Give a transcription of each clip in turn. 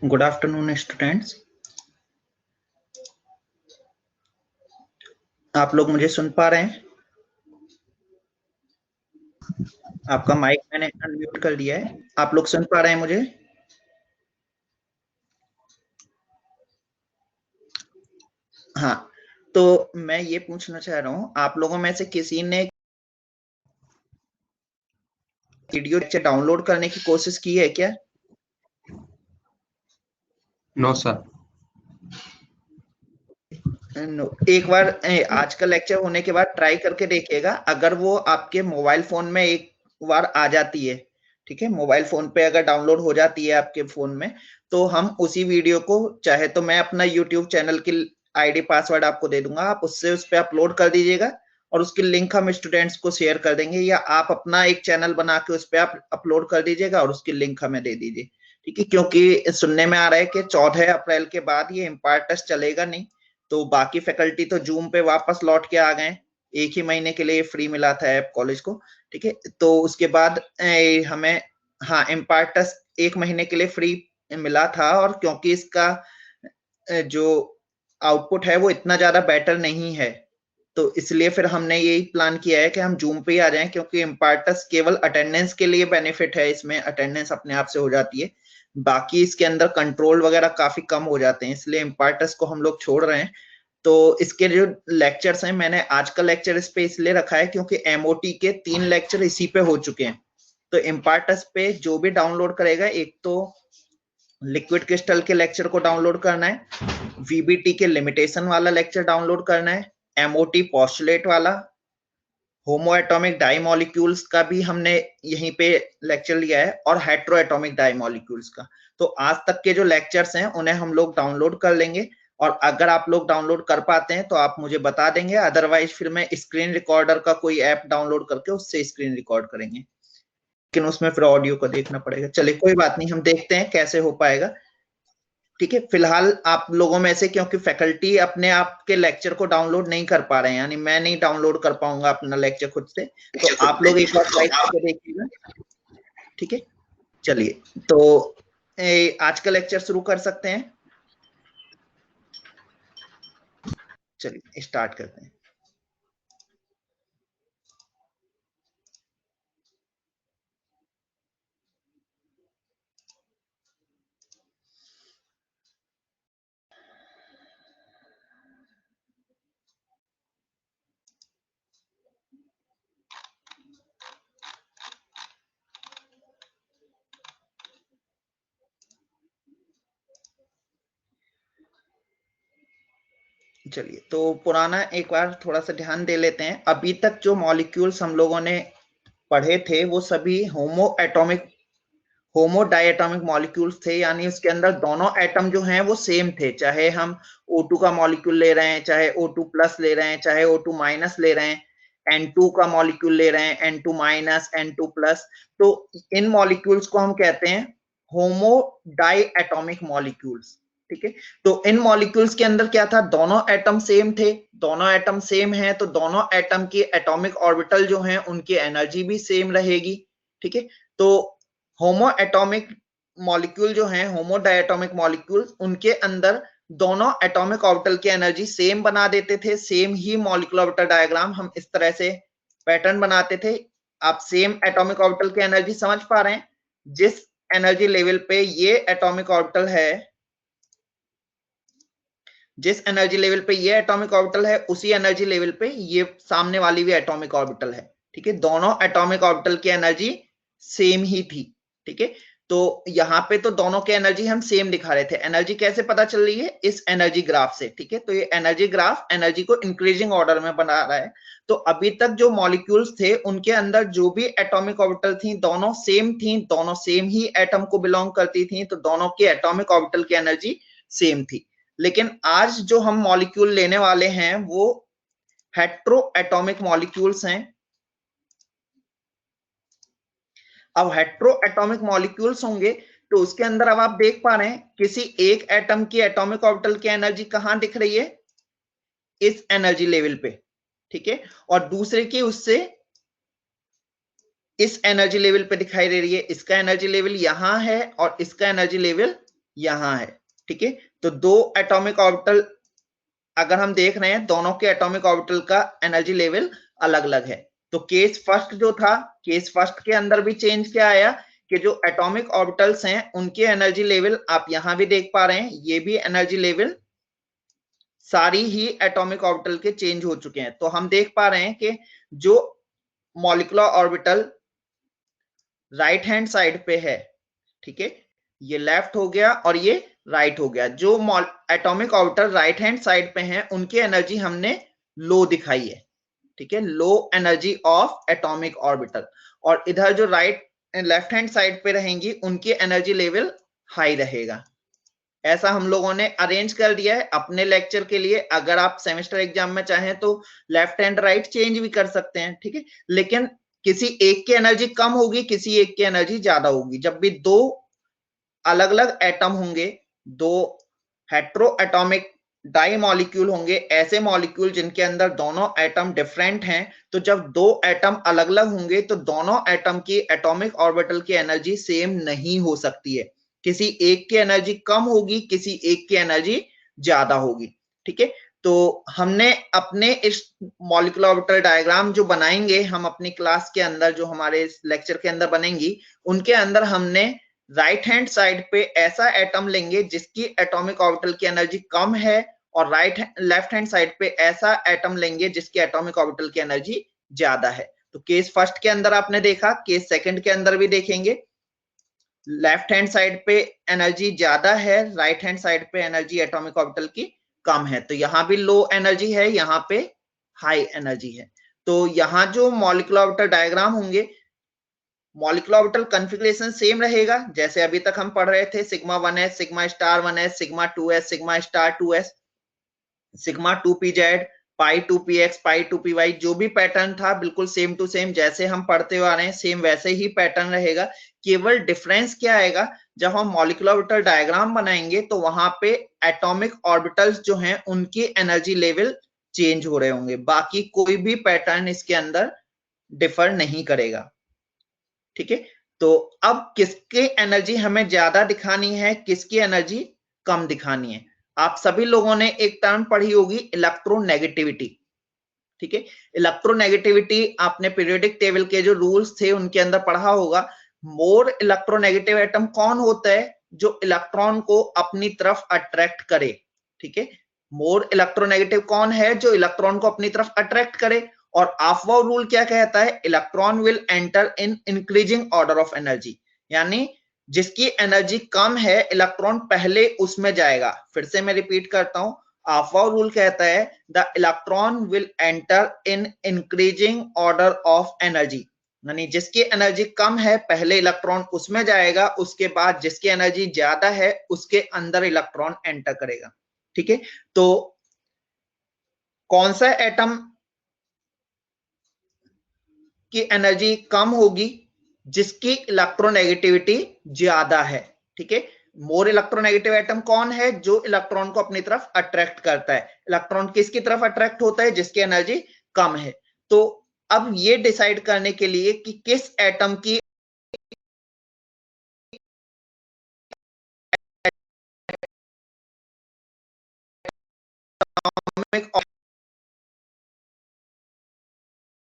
Good afternoon students. आप लोग मुझे सुन पा रहे हैं? आपका माइक मैंने अनम्यूट कर दिया है। आप लोग सुन पा रहे हैं मुझे? हाँ, तो मैं ये पूछना चाह रहा हूँ, आप लोगों में से किसी ने वीडियो लेक्चर डाउनलोड करने की कोशिश की है क्या? No sir. एक बार आज का लेक्चर होने के बाद ट्राई करके देखिएगा। अगर वो आपके मोबाइल फोन में एक बार आ जाती है, ठीक है, मोबाइल फोन पे अगर डाउनलोड हो जाती है आपके फोन में, तो हम उसी वीडियो को, चाहे तो मैं अपना यूट्यूब चैनल की आईडी पासवर्ड आपको दे दूंगा, आप उससे उस पर अपलोड कर दीजिएगा और उसकी लिंक हम स्टूडेंट्स को शेयर कर देंगे, या आप अपना एक चैनल बना के उस पर आप अपलोड कर दीजिएगा और उसकी लिंक हमें दे दीजिए, ठीक है। क्योंकि सुनने में आ रहा है कि 14 अप्रैल के बाद ये इम्पार्ट टेस्ट चलेगा नहीं, तो बाकी फैकल्टी तो जूम पे वापस लौट के आ गए। एक ही महीने के लिए फ्री मिला था ऐप कॉलेज को, ठीक है। तो उसके बाद हमें, हाँ, इम्पार्ट टेस्ट एक महीने के लिए फ्री मिला था, और क्योंकि इसका जो आउटपुट है वो इतना ज्यादा बेटर नहीं है, तो इसलिए फिर हमने यही प्लान किया है कि हम जूम पे ही आ जाएं, क्योंकि इम्पार्टस केवल अटेंडेंस के लिए बेनिफिट है, इसमें अटेंडेंस अपने आप से हो जाती है, बाकी इसके अंदर कंट्रोल वगैरह काफी कम हो जाते हैं, इसलिए इम्पार्टस को हम लोग छोड़ रहे हैं। तो इसके जो लेक्चर्स हैं, मैंने आज का लेक्चर इस पे इसलिए रखा है क्योंकि एमओटी के 3 लेक्चर इसी पे हो चुके हैं। तो इम्पार्टस पे जो भी डाउनलोड करेगा, एक तो लिक्विड क्रिस्टल के लेक्चर को डाउनलोड करना है, वीबीटी के लिमिटेशन वाला लेक्चर डाउनलोड करना है, एमओटी पोस्टुलेट वाला, होमो एटॉमिक डाई मॉलिक्यूल्स का भी हमने यहीं पे लेक्चर लिया है, और हेट्रो एटॉमिक डाई मॉलिक्यूल्स का। तो आज तक के जो लेक्चर्स हैं उन्हें हम लोग डाउनलोड कर लेंगे, और अगर आप लोग डाउनलोड कर पाते हैं तो आप मुझे बता देंगे, अदरवाइज फिर मैं स्क्रीन रिकॉर्डर का कोई ऐप डाउनलोड करके उससे स्क्रीन रिकॉर्ड करेंगे, लेकिन उसमें फिर ऑडियो को देखना पड़ेगा। चलिए कोई बात नहीं, हम देखते हैं कैसे हो पाएगा, ठीक है। फिलहाल आप लोगों में से, क्योंकि फैकल्टी अपने आप के लेक्चर को डाउनलोड नहीं कर पा रहे हैं, यानी मैं नहीं डाउनलोड कर पाऊंगा अपना लेक्चर खुद से, तो आप लोग एक बार ट्राई करके देखिएगा, ठीक है। चलिए, तो आज का लेक्चर शुरू कर सकते हैं। चलिए स्टार्ट करते हैं। चलिए, तो पुराना एक बार थोड़ा सा ध्यान दे लेते हैं। अभी तक जो मॉलिक्यूल्स हम लोगों ने पढ़े थे वो सभी होमो डायटोमिक मॉलिक्यूल्स थे, यानी उसके अंदर दोनों एटम जो हैं वो सेम थे, चाहे हम O2 का मॉलिक्यूल ले रहे हैं, चाहे O2 प्लस ले रहे हैं, चाहे O2 माइनस ले रहे हैं, N2 का मॉलिक्यूल ले रहे हैं, N2 माइनस, N2 प्लस, तो इन मॉलिक्यूल्स को हम कहते हैं होमो डाई एटोमिक मॉलिक्यूल्स, ठीक है। तो इन मॉलिक्यूल्स के अंदर क्या था, दोनों एटम सेम थे, दोनों एटम सेम है तो दोनों एटम की एटॉमिक ऑर्बिटल जो हैं उनकी एनर्जी भी सेम रहेगी, ठीक है। तो होमो एटॉमिक मॉलिक्यूल जो हैं, होमो डायटोमिक मॉलिक्यूल्स, उनके अंदर दोनों एटॉमिक ऑर्बिटल की एनर्जी सेम बना देते थे। सेम ही मॉलिक्यूलर ऑर्बिटल डायग्राम हम इस तरह से पैटर्न बनाते थे। आप सेम एटॉमिक ऑर्बिटल की एनर्जी समझ पा रहे हैं? जिस एनर्जी लेवल पे ये एटॉमिक ऑर्बिटल है, जिस एनर्जी लेवल पे ये एटॉमिक ऑर्बिटल है, उसी एनर्जी लेवल पे ये सामने वाली भी एटॉमिक ऑर्बिटल है, ठीक है। दोनों एटॉमिक ऑर्बिटल की एनर्जी सेम ही थी, ठीक है। तो यहाँ पे तो दोनों की एनर्जी हम सेम दिखा रहे थे। एनर्जी कैसे पता चल रही है? इस एनर्जी ग्राफ से, ठीक है। तो ये एनर्जी ग्राफ एनर्जी को इंक्रीजिंग ऑर्डर में बना रहा है। तो अभी तक जो मॉलिक्यूल्स थे उनके अंदर जो भी एटॉमिक ऑर्बिटल थी दोनों सेम थी, दोनों सेम ही एटम को बिलोंग करती थी, तो दोनों की एटॉमिक ऑर्बिटल की एनर्जी सेम थी। लेकिन आज जो हम मॉलिक्यूल लेने वाले हैं वो हेट्रो एटॉमिक मॉलिक्यूल्स हैं। अब हेट्रो एटॉमिक मॉलिक्यूल्स होंगे तो उसके अंदर अब आप देख पा रहे हैं किसी एक एटम की एटॉमिक ऑर्बिटल की एनर्जी कहां दिख रही है? इस एनर्जी लेवल पे, ठीक है। और दूसरे की उससे इस एनर्जी लेवल पे दिखाई दे रही है। इसका एनर्जी लेवल यहां है और इसका एनर्जी लेवल यहां है, ठीक है। तो दो एटॉमिक ऑर्बिटल अगर हम देख रहे हैं, दोनों के एटॉमिक ऑर्बिटल का एनर्जी लेवल अलग अलग है। तो केस फर्स्ट जो था, केस फर्स्ट के अंदर भी चेंज क्या आया कि जो एटॉमिक ऑर्बिटल्स हैं उनके एनर्जी लेवल आप यहां भी देख पा रहे हैं, ये भी एनर्जी लेवल सारी ही एटॉमिक ऑर्बिटल के चेंज हो चुके हैं। तो हम देख पा रहे हैं कि जो molecular orbital right hand side पे है, ठीक है, ये लेफ्ट हो गया और ये राइट हो गया। जो atomic orbital right hand side पे हैं उनकी एनर्जी हमने लो दिखाई है, ठीक है, low energy of atomic orbital. और इधर जो राइट लेफ्ट हैंड साइड पे रहेंगी उनकी एनर्जी लेवल हाई रहेगा। ऐसा हम लोगों ने अरेंज कर दिया है अपने लेक्चर के लिए। अगर आप सेमेस्टर एग्जाम में चाहें तो लेफ्ट एंड राइट चेंज भी कर सकते हैं, ठीक है, लेकिन किसी एक की एनर्जी कम होगी, किसी एक की एनर्जी ज्यादा होगी। जब भी दो अलग अलग एटम होंगे, दो हेट्रो एटॉमिक डाई मॉलिक्यूल होंगे, ऐसे मॉलिक्यूल जिनके अंदर दोनों एटम डिफरेंट हैं, तो जब दो एटम अलग अलग होंगे तो दोनों एटम की एटॉमिक ऑर्बिटल की एनर्जी सेम नहीं हो सकती है। किसी एक की एनर्जी कम होगी, किसी एक की एनर्जी ज्यादा होगी, ठीक है। तो हमने अपने इस मॉलिक्यूलर ऑर्बिटल डायग्राम जो बनाएंगे हम अपनी क्लास के अंदर, जो हमारे लेक्चर के अंदर बनेंगी, उनके अंदर हमने राइट हैंड साइड पे ऐसा एटम लेंगे जिसकी एटॉमिक ऑर्बिटल की एनर्जी कम है, और लेफ्ट हैंड साइड पे ऐसा एटम लेंगे जिसकी एटॉमिक ऑर्बिटल की एनर्जी ज्यादा है। तो केस फर्स्ट के अंदर आपने देखा, केस सेकंड के अंदर भी देखेंगे, लेफ्ट हैंड साइड पे एनर्जी ज्यादा है, राइट हैंड साइड पे एनर्जी एटॉमिक ऑर्बिटल की कम है। तो यहां भी लो एनर्जी है, यहाँ पे हाई एनर्जी है। तो यहाँ जो मॉलिक्यूलर ऑर्बिटल डायग्राम होंगे, मॉलिक्यूलर ऑर्बिटल कॉन्फ़िगरेशन सेम रहेगा जैसे अभी तक हम पढ़ रहे थे, sigma 1s, sigma star 1s, sigma 2s, sigma star 2s, sigma 2pz, पाई 2px, पाई 2py, जो भी पैटर्न था बिल्कुल सेम टू सेम जैसे हम पढ़ते हुए आ रहे हैं, सेम वैसे ही पैटर्न रहेगा। केवल डिफरेंस क्या आएगा, जब हम मॉलिक्यूलर ऑर्बिटल डायग्राम बनाएंगे तो वहां पे एटॉमिक ऑर्बिटल्स जो हैं उनकी एनर्जी लेवल चेंज हो रहे होंगे, बाकी कोई भी पैटर्न इसके अंदर डिफर नहीं करेगा, ठीक है। तो अब किसकी एनर्जी हमें ज्यादा दिखानी है, किसकी एनर्जी कम दिखानी है। आप सभी लोगों ने एक टर्म पढ़ी होगी, इलेक्ट्रोनेगेटिविटी, ठीक है। इलेक्ट्रोनेगेटिविटी आपने पीरियोडिक टेबल के जो रूल्स थे उनके अंदर पढ़ा होगा। मोर इलेक्ट्रोनेगेटिव एटम कौन होता है, जो इलेक्ट्रॉन को अपनी तरफ अट्रैक्ट करे, ठीक है। मोर इलेक्ट्रोनेगेटिव कौन है, जो इलेक्ट्रॉन को अपनी तरफ अट्रैक्ट करे। और ऑफबाउ रूल क्या कहता है, electron will enter in increasing order of energy, यानी जिसकी एनर्जी कम है इलेक्ट्रॉन पहले उसमें जाएगा। फिर से मैं रिपीट करता हूं, ऑफबाउ रूल कहता है the electron will enter in increasing order of energy, यानी जिसकी एनर्जी कम है पहले इलेक्ट्रॉन उसमें जाएगा, उसके बाद जिसकी एनर्जी ज्यादा है उसके अंदर इलेक्ट्रॉन एंटर करेगा, ठीक है। तो कौन सा एटम की एनर्जी कम होगी, जिसकी इलेक्ट्रोनेगेटिविटी ज्यादा है, ठीक है। मोर इलेक्ट्रोनेगेटिव एटम कौन है, जो इलेक्ट्रॉन को अपनी तरफ अट्रैक्ट करता है। इलेक्ट्रॉन किसकी तरफ अट्रैक्ट होता है, जिसकी एनर्जी कम है। तो अब ये डिसाइड करने के लिए कि किस एटम की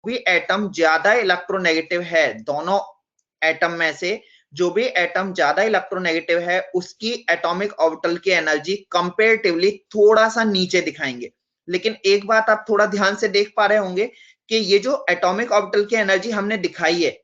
भी एटम ज्यादा इलेक्ट्रोनेगेटिव है, दोनों एटम में से जो भी एटम ज्यादा इलेक्ट्रोनेगेटिव है उसकी एटॉमिक ऑर्बिटल की एनर्जी कंपेरेटिवली थोड़ा सा नीचे दिखाएंगे। लेकिन एक बात आप थोड़ा ध्यान से देख पा रहे होंगे कि ये जो एटॉमिक ऑर्बिटल की एनर्जी हमने दिखाई है,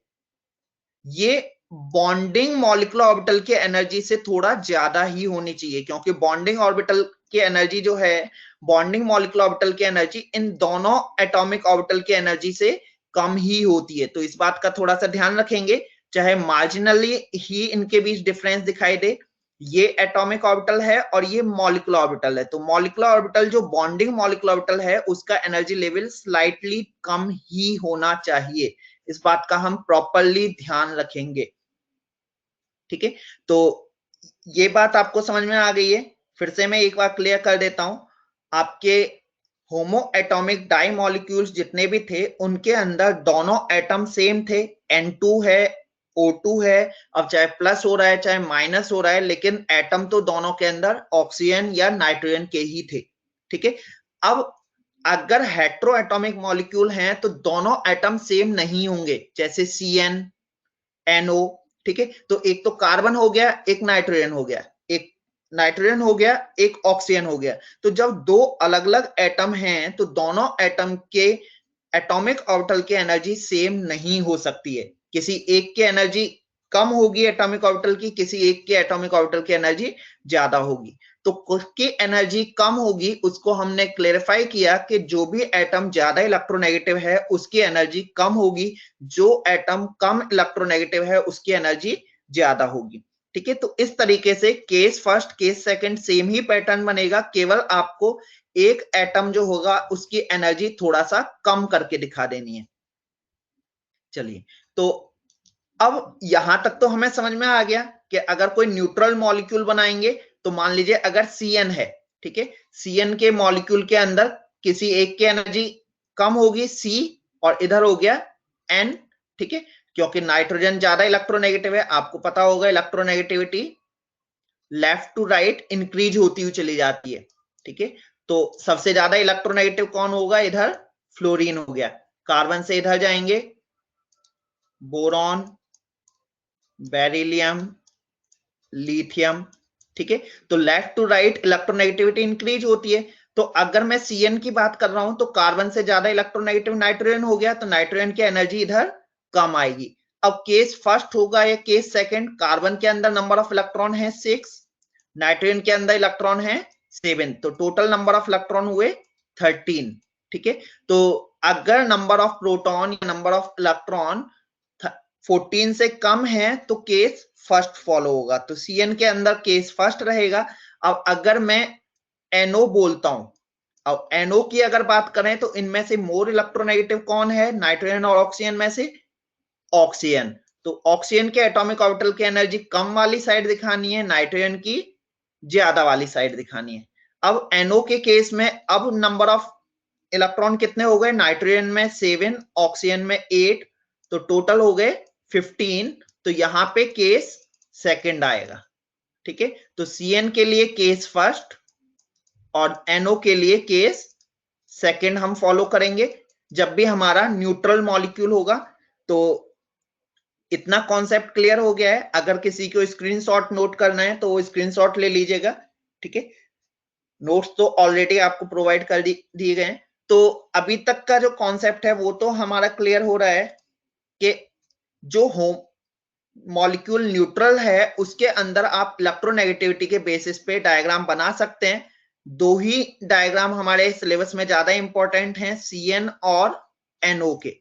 ये बॉन्डिंग मॉलिक्यूलर ऑर्बिटल की एनर्जी से थोड़ा ज्यादा ही होनी चाहिए, क्योंकि बॉन्डिंग ऑर्बिटल की एनर्जी जो है, बॉन्डिंग मॉलिक्यूलर ऑर्बिटल की एनर्जी इन दोनों एटॉमिक ऑर्बिटल की एनर्जी से कम ही होती है। तो इस बात का थोड़ा सा ध्यान रखेंगे, चाहे मार्जिनली ही इनके बीच डिफरेंस दिखाई दे। ये एटॉमिक ऑर्बिटल है और ये मॉलिक्यूलर ऑर्बिटल है, तो मॉलिक्यूलर ऑर्बिटल जो बॉन्डिंग मॉलिक्यूलर ऑर्बिटल है उसका एनर्जी लेवल स्लाइटली कम ही होना चाहिए। इस बात का हम प्रॉपरली ध्यान रखेंगे, ठीक है। तो ये बात आपको समझ में आ गई है। फिर से मैं एक बार क्लियर कर देता हूं, आपके होमो एटॉमिक डाई मॉलिक्यूल्स जितने भी थे उनके अंदर दोनों एटम सेम थे, N2 है, O2 है, अब चाहे प्लस हो रहा है चाहे माइनस हो रहा है, लेकिन एटम तो दोनों के अंदर ऑक्सीजन या नाइट्रोजन के ही थे। ठीक है, अब अगर हेट्रो एटॉमिक मॉलिक्यूल हैं तो दोनों एटम सेम नहीं होंगे, जैसे CN NO। ठीक है, तो एक तो कार्बन हो गया, एक नाइट्रोजन हो गया, एक नाइट्रोजन हो गया, एक ऑक्सीजन हो गया। तो जब दो अलग अलग एटम हैं तो दोनों एटम के एटॉमिक ऑर्बिटल की एनर्जी सेम नहीं हो सकती है। किसी एक की एनर्जी कम होगी एटॉमिक ऑर्बिटल की, किसी एक के एटॉमिक ऑर्बिटल की एनर्जी ज्यादा होगी। तो उसकी एनर्जी कम होगी, उसको हमने क्लेरिफाई किया कि जो भी एटम ज्यादा इलेक्ट्रोनेगेटिव है उसकी एनर्जी कम होगी, जो एटम कम इलेक्ट्रोनेगेटिव है उसकी एनर्जी ज्यादा होगी। ठीक है, तो इस तरीके से case first case second same ही पैटर्न बनेगा, केवल आपको एक एटम जो होगा उसकी एनर्जी थोड़ा सा कम करके दिखा देनी है। चलिए, तो अब यहां तक तो हमें समझ में आ गया कि अगर कोई न्यूट्रल मॉलिक्यूल बनाएंगे तो मान लीजिए अगर CN है, ठीक है, CN के मॉलिक्यूल के अंदर किसी एक की एनर्जी कम होगी C, और इधर हो गया N। ठीक है, क्योंकि नाइट्रोजन ज्यादा इलेक्ट्रोनेगेटिव है, आपको पता होगा electronegativity left to right increase होती हुई चली जाती है। ठीक है, तो सबसे ज्यादा इलेक्ट्रोनेगेटिव कौन होगा, इधर फ्लोरीन हो गया। कार्बन से इधर जाएंगे बोरॉन, बेरिलियम, लिथियम। ठीक है, तो left to right electronegativity increase होती है। तो अगर मैं CN की बात कर रहा हूं तो कार्बन से ज्यादा इलेक्ट्रोनेगेटिव नाइट्रोजन हो गया, तो नाइट्रोजन की एनर्जी इधर कम आएगी। अब केस फर्स्ट होगा या केस सेकंड, कार्बन के अंदर नंबर ऑफ इलेक्ट्रॉन है 6, नाइट्रोजन के अंदर इलेक्ट्रॉन है 7, तो टोटल नंबर ऑफ इलेक्ट्रॉन हुए 13। ठीक है, तो अगर नंबर ऑफ प्रोटॉन या नंबर ऑफ इलेक्ट्रॉन 14 से कम है तो केस फर्स्ट फॉलो होगा, तो CN के अंदर केस फर्स्ट रहेगा। अब अगर मैं NO बोलता हूं, अब NO की अगर बात करें तो इनमें से मोर इलेक्ट्रोनेगेटिव कौन है, नाइट्रोजन और ऑक्सीजन में से ऑक्सीजन। तो ऑक्सीजन के एटॉमिक ऑर्बिटल की एनर्जी कम वाली साइड दिखानी है, नाइट्रोजन की ज्यादा वाली साइड दिखानी है। अब NO के केस में अब नंबर ऑफ इलेक्ट्रॉन कितने हो गए, नाइट्रोजन में 7, ऑक्सीजन में 8, तो टोटल हो गए 15। तो यहां पे केस सेकंड आएगा। ठीक है, तो CN के लिए केस फर्स्ट और NO के लिए केस सेकंड हम फॉलो करेंगे जब भी हमारा न्यूट्रल मॉलिक्यूल होगा। तो इतना कॉन्सेप्ट क्लियर हो गया है। अगर किसी को स्क्रीनशॉट नोट करना है तो वो स्क्रीनशॉट ले लीजिएगा। ठीक है, नोट्स तो ऑलरेडी आपको प्रोवाइड कर दिए गए हैं। तो अभी तक का जो कॉन्सेप्ट है वो तो हमारा क्लियर हो रहा है कि जो होम मॉलिक्यूल न्यूट्रल है उसके अंदर आप इलेक्ट्रोनेगेटिविटी के बेसिस पे डायग्राम बना सकते हैं। दो ही डायग्राम हमारे सिलेबस में ज्यादा इंपॉर्टेंट हैं, CN और NO के।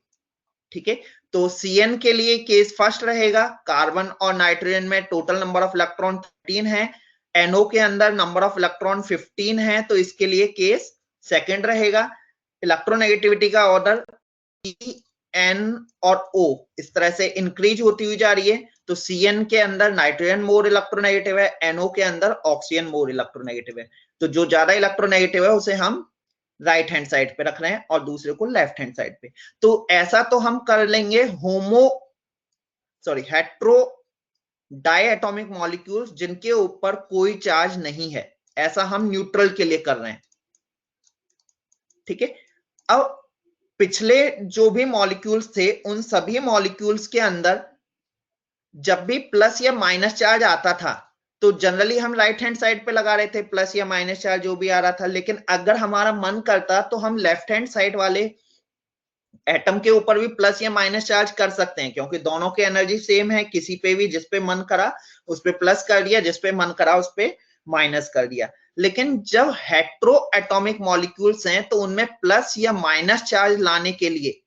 ठीक है, तो CN के लिए केस फर्स्ट रहेगा, कार्बन और नाइट्रोजन में टोटल नंबर ऑफ इलेक्ट्रॉन 13 है, NO के अंदर नंबर ऑफ इलेक्ट्रॉन 15 है, तो इसके लिए केस सेकंड रहेगा। इलेक्ट्रोनेगेटिविटी का ऑर्डर N और O इस तरह से इंक्रीज होती हुई जा रही है। तो CN के अंदर नाइट्रोजन मोर इलेक्ट्रोनेगेटिव है, NO के अंदर ऑक्सीजन मोर इलेक्ट्रोनेगेटिव है। तो जो ज्यादा इलेक्ट्रोनेगेटिव है उसे हम राइट हैंड साइड पे रख रहे हैं और दूसरे को लेफ्ट हैंड साइड पे। तो ऐसा तो हम कर लेंगे हेट्रो डायटोमिक मॉलिक्यूल्स जिनके ऊपर कोई चार्ज नहीं है, ऐसा हम न्यूट्रल के लिए कर रहे हैं। ठीक है, अब पिछले जो भी मॉलिक्यूल्स थे उन सभी मॉलिक्यूल्स के अंदर जब भी प्लस या माइनस चार्ज आता था तो जनरली हम राइट हैंड साइड पे लगा रहे थे, प्लस या माइनस चार्ज जो भी आ रहा था। लेकिन अगर हमारा मन करता तो हम लेफ्ट हैंड साइड वाले एटम के ऊपर भी प्लस या माइनस चार्ज कर सकते हैं, क्योंकि दोनों की एनर्जी सेम है। किसी पे भी जिस पे मन करा उस पे प्लस कर दिया, जिस पे मन करा उस पे माइनस कर दिया। लेकिन जब हेट्रो एटॉमिक मॉलिक्यूल्स हैं तो उनमें प्लस या माइनस चार्ज लाने के लिए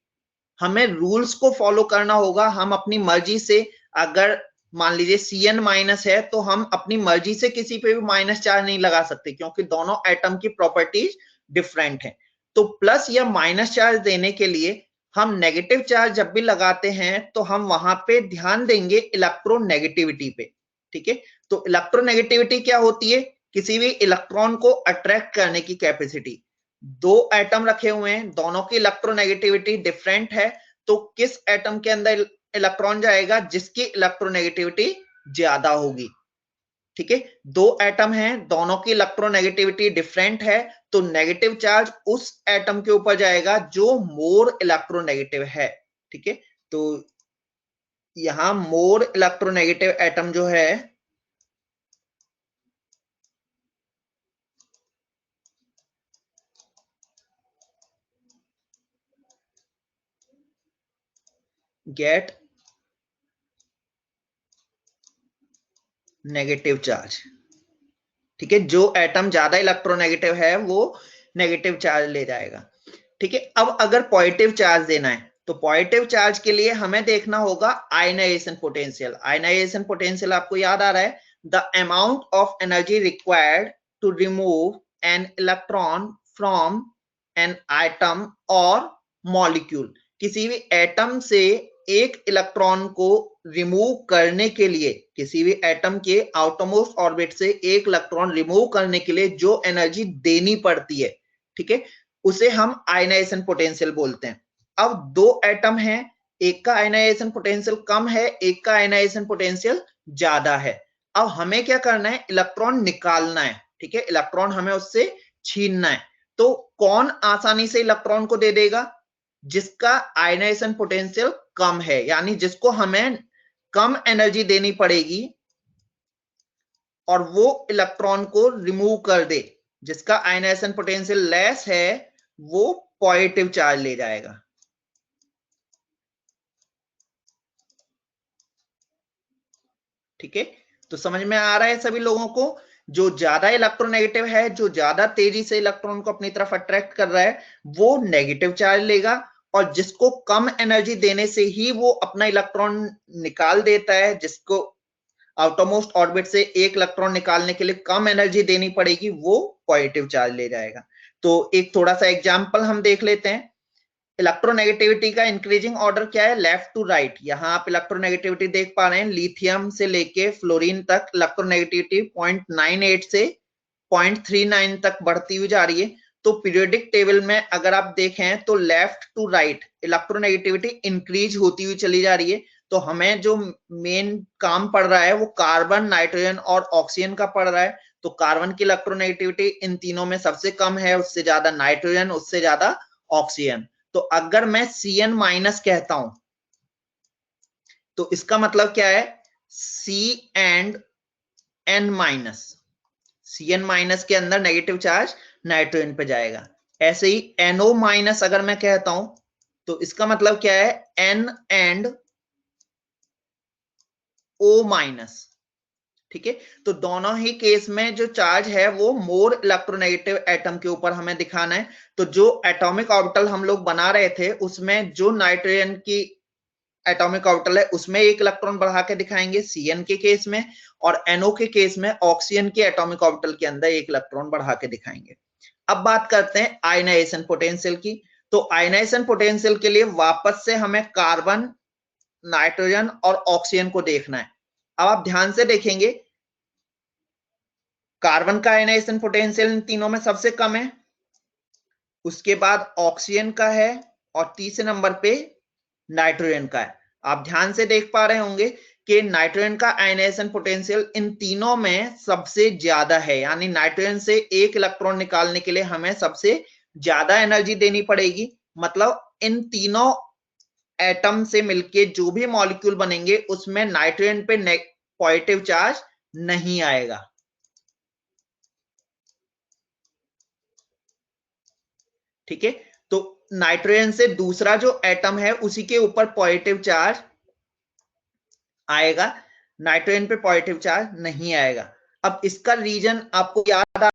हमें रूल्स को फॉलो करना होगा। हम अपनी मर्जी से, अगर मान लीजिए CN माइनस है तो हम अपनी मर्जी से किसी पे भी माइनस चार्ज नहीं लगा सकते, क्योंकि दोनों एटम की प्रॉपर्टीज डिफरेंट हैं। तो प्लस या माइनस चार्ज देने के लिए हम नेगेटिव चार्ज जब भी लगाते हैं तो हम वहां पे ध्यान देंगे इलेक्ट्रोनेगेटिविटी पे। ठीक है, तो इलेक्ट्रोनेगेटिविटी क्या होती है, किसी भी इलेक्ट्रॉन को अट्रैक्ट करने की कैपेसिटी। दो एटम रखे हुए हैं, दोनों की इलेक्ट्रोनेगेटिविटी डिफरेंट है, तो किस एटम के अंदर इलेक्ट्रॉन जाएगा जिसकी इलेक्ट्रोनेगेटिविटी ज्यादा होगी। ठीक है, दो एटम हैं, दोनों की इलेक्ट्रोनेगेटिविटी डिफरेंट है, तो नेगेटिव चार्ज उस एटम के ऊपर जाएगा जो मोर इलेक्ट्रोनेगेटिव है। ठीक है, तो यहां मोर इलेक्ट्रोनेगेटिव एटम जो है गेट नेगेटिव चार्ज। ठीक है, जो एटम ज्यादा इलेक्ट्रोनेगेटिव है वो नेगेटिव चार्ज ले जाएगा। ठीक है, अब अगर पॉजिटिव चार्ज देना है तो पॉजिटिव चार्ज के लिए हमें देखना होगा आयनाइजेशन पोटेंशियल। आयनाइजेशन पोटेंशियल आपको याद आ रहा है, the amount of energy required to remove an electron from an atom और मॉलिक्यूल। किसी भी एटम से एक इलेक्ट्रॉन को रिमूव करने के लिए, किसी भी एटम के आउटरमोस्ट ऑर्बिट से एक इलेक्ट्रॉन रिमूव करने के लिए जो एनर्जी देनी पड़ती है, ठीक है, उसे हम आयनाइजेशन पोटेंशियल बोलते हैं। अब दो एटम हैं, एक का आयनाइजेशन पोटेंशियल कम है, एक का आयनाइजेशन पोटेंशियल ज्यादा है। अब हमें क्या करना है, इलेक्ट्रॉन निकालना है। ठीक है, इलेक्ट्रॉन हमें उससे छीनना है। तो कौन आसानी से इलेक्ट्रॉन को दे देगा, जिसका आयनाइजेशन पोटेंशियल कम है, यानी जिसको हमें कम एनर्जी देनी पड़ेगी और वो इलेक्ट्रॉन को रिमूव कर दे। जिसका आयनाइजेशन पोटेंशियल लेस है वो पॉजिटिव चार्ज ले जाएगा। ठीक है, तो समझ में आ रहा है सभी लोगों को, जो ज्यादा इलेक्ट्रोनेगेटिव है, जो ज्यादा तेजी से इलेक्ट्रॉन को अपनी तरफ अट्रैक्ट कर रहा है, वो नेगेटिव चार्ज लेगा, और जिसको कम एनर्जी देने से ही वो अपना इलेक्ट्रॉन निकाल देता है, जिसको आउटरमोस्ट ऑर्बिट से एक इलेक्ट्रॉन निकालने के लिए कम एनर्जी देनी पड़ेगी, वो पॉजिटिव चार्ज ले जाएगा। तो एक थोड़ा सा एग्जांपल हम देख लेते हैं। इलेक्ट्रोनेगेटिविटी का इंक्रीजिंग ऑर्डर क्या है, लेफ्ट टू राइट। यहां आप इलेक्ट्रोनेगेटिविटी देख पा रहे हैं, लिथियम से लेके फ्लोरीन तक इलेक्ट्रोनेगेटिविटी 0.98 से 0.39 तक बढ़ती हुई जा रही है। तो पीरियोडिक टेबल में अगर आप देखें तो left to right electronegativity increase होती हुई चली जा रही है। तो हमें जो मेन काम पड़ रहा है वो कार्बन, नाइट्रोजन और ऑक्सीजन का पड़ रहा है। तो कार्बन की इलेक्ट्रोनेगेटिविटी इन तीनों में सबसे कम है, उससे ज्यादा नाइट्रोजन, उससे ज्यादा ऑक्सीजन। तो अगर मैं Cn माइनस कहता हूं तो इसका मतलब क्या है, C and N minus. Cn minus के अंदर नेगेटिव चार्ज नाइट्रोजन पे जाएगा। ऐसे ही NO माइनस अगर मैं कहता हूं तो इसका मतलब क्या है, N एंड O माइनस। ठीक है, तो दोनों ही केस में जो चार्ज है वो मोर इलेक्ट्रोनेगेटिव एटम के ऊपर हमें दिखाना है। तो जो एटॉमिक ऑर्बिटल हम लोग बना रहे थे उसमें जो नाइट्रोजन की एटॉमिक ऑर्बिटल है उसमें एक इलेक्ट्रॉन बढ़ा के दिखाएंगे Cn के केस में, और NO के केस में ऑक्सीजन के एटॉमिक ऑर्बिटल के अंदर एक इलेक्ट्रॉन बढ़ा के दिखाएंगे। अब बात करते हैं आयनाइजेशन पोटेंशियल की। तो आयनाइजेशन पोटेंशियल के लिए वापस से हमें कार्बन, नाइट्रोजन और ऑक्सीजन को देखना है। अब आप ध्यान से देखेंगे, कार्बन का आयनाइजेशन पोटेंशियल इन तीनों में सबसे कम है, उसके बाद ऑक्सीजन का है, और तीसरे नंबर पे नाइट्रोजन का है। आप ध्यान से देख पा रहे होंगे कि नाइट्रोजन का आयनाइजेशन पोटेंशियल इन तीनों में सबसे ज्यादा है, यानी नाइट्रोजन से एक इलेक्ट्रॉन निकालने के लिए हमें सबसे ज्यादा एनर्जी देनी पड़ेगी। मतलब इन तीनों एटम से मिलके जो भी मॉलिक्यूल बनेंगे उसमें नाइट्रोजन पे पॉजिटिव चार्ज नहीं आएगा। ठीक है, तो नाइट्रोजन से दूसरा जो एटम है उसी के ऊपर पॉजिटिव चार्ज आएगा, नाइट्रोजन पे पॉजिटिव चार्ज नहीं आएगा। अब इसका रीजन आपको याद आ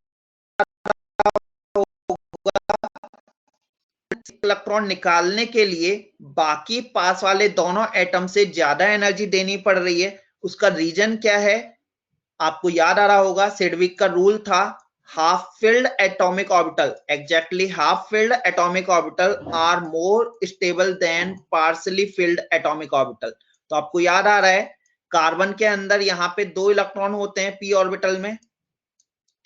इलेक्ट्रॉन निकालने के लिए बाकी पास वाले दोनों एटम से ज्यादा एनर्जी देनी पड़ रही है। उसका रीजन क्या है, आपको याद आ रहा होगा, सिडविक का रूल था, half filled atomic orbital, exactly half filled atomic orbital are more stable than partially filled atomic orbital. तो आपको याद आ रहा है, कार्बन के अंदर यहाँ पे दो इलेक्ट्रॉन होते हैं p ऑर्बिटल में।